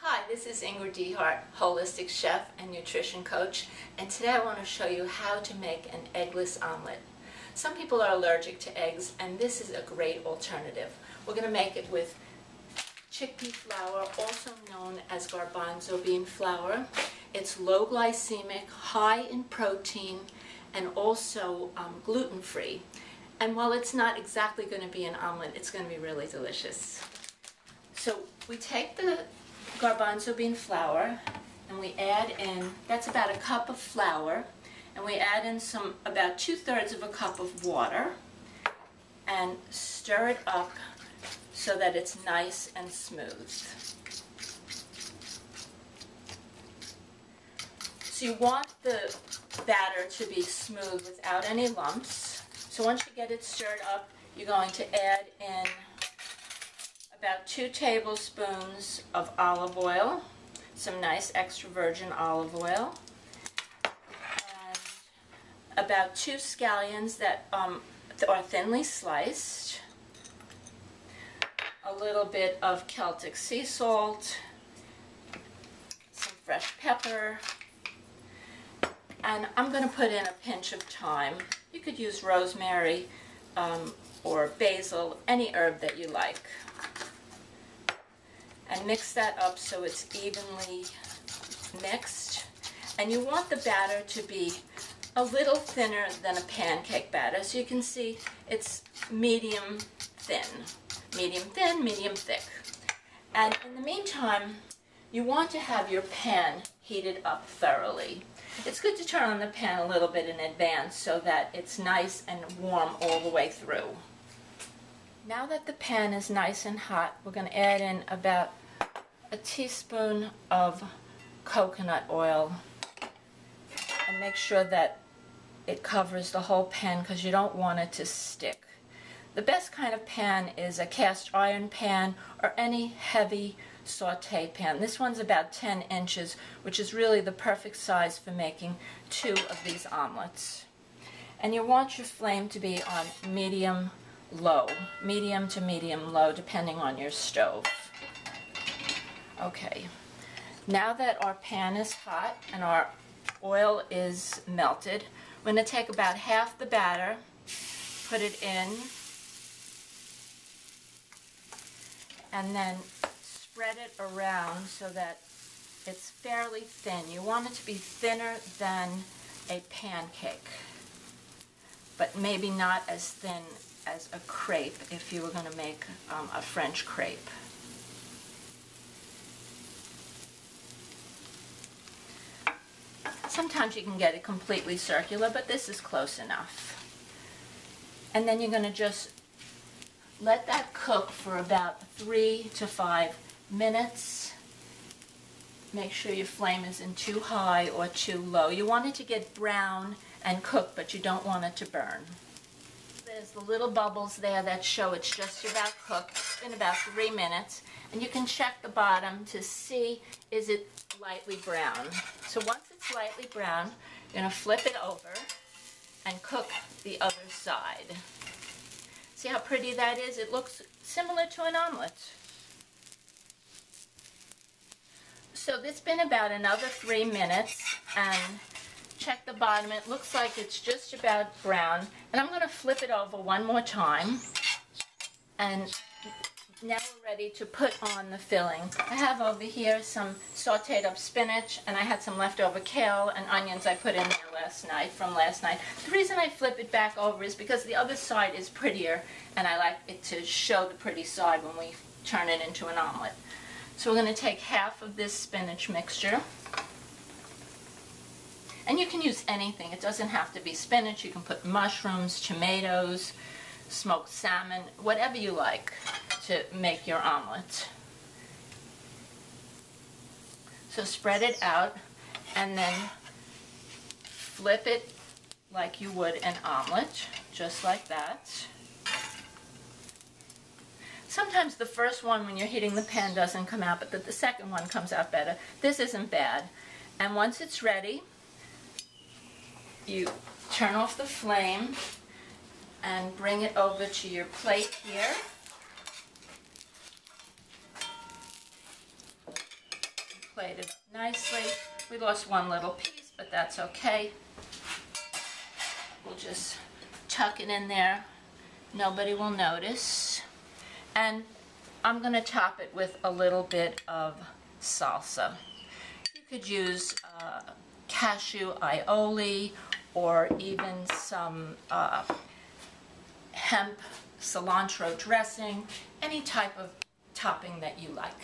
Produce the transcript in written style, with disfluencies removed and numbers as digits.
Hi, this is Ingrid Dehart, holistic chef and nutrition coach, and today I want to show you how to make an eggless omelet. Some people are allergic to eggs, and this is a great alternative. We're going to make it with chickpea flour, also known as Garbanzo bean flour. It's low glycemic, high in protein, and also gluten-free. And while it's not exactly going to be an omelet, it's going to be really delicious. So we take the Garbanzo bean flour and we add in, that's about a cup of flour, and we add in about 2/3 of a cup of water and stir it up so that it's nice and smooth. So you want the batter to be smooth without any lumps. So once you get it stirred up, you're going to add in about 2 tablespoons of olive oil, some nice extra virgin olive oil, and about 2 scallions that are thinly sliced, a little bit of Celtic sea salt, some fresh pepper, and I'm going to put in a pinch of thyme. You could use rosemary or basil, any herb that you like. And mix that up so it's evenly mixed. And you want the batter to be a little thinner than a pancake batter. So you can see it's medium thin, medium thick. And in the meantime, you want to have your pan heated up thoroughly. It's good to turn on the pan a little bit in advance so that it's nice and warm all the way through. Now that the pan is nice and hot, we're going to add in about a teaspoon of coconut oil and make sure that it covers the whole pan because you don't want it to stick. The best kind of pan is a cast iron pan or any heavy saute pan. This one's about 10 inches, which is really the perfect size for making 2 of these omelets. And you want your flame to be on medium to medium low, depending on your stove. Okay, now that our pan is hot and our oil is melted, we're going to take about half the batter, put it in, and then spread it around so that it's fairly thin. You want it to be thinner than a pancake, but maybe not as thin as a crepe if you were going to make a French crepe. Sometimes you can get it completely circular, but this is close enough. And then you're going to just let that cook for about 3 to 5 minutes. Make sure your flame isn't too high or too low. You want it to get brown and cooked, but you don't want it to burn. There's the little bubbles there that show it's just about cooked. It's been about 3 minutes. And you can check the bottom to see, is it lightly brown. So once it's lightly brown, you're going to flip it over and cook the other side. See how pretty that is? It looks similar to an omelet. So it's been about another 3 minutes, and check the bottom. It looks like it's just about brown. And I'm going to flip it over one more time. And now we're ready to put on the filling. I have over here some sauteed up spinach, and I had some leftover kale and onions I put in there from last night. The reason I flip it back over is because the other side is prettier, and I like it to show the pretty side when we turn it into an omelet. So we're going to take half of this spinach mixture. And you can use anything. It doesn't have to be spinach. You can put mushrooms, tomatoes, smoked salmon, whatever you like to make your omelet. So spread it out and then flip it like you would an omelet, just like that. Sometimes the first one when you're heating the pan doesn't come out, but the second one comes out better. This isn't bad. And once it's ready, you turn off the flame and bring it over to your plate here. plated up nicely. We lost one little piece, but that's okay. We'll just tuck it in there. Nobody will notice. And I'm going to top it with a little bit of salsa. You could use cashew aioli or even some hemp cilantro dressing, any type of topping that you like.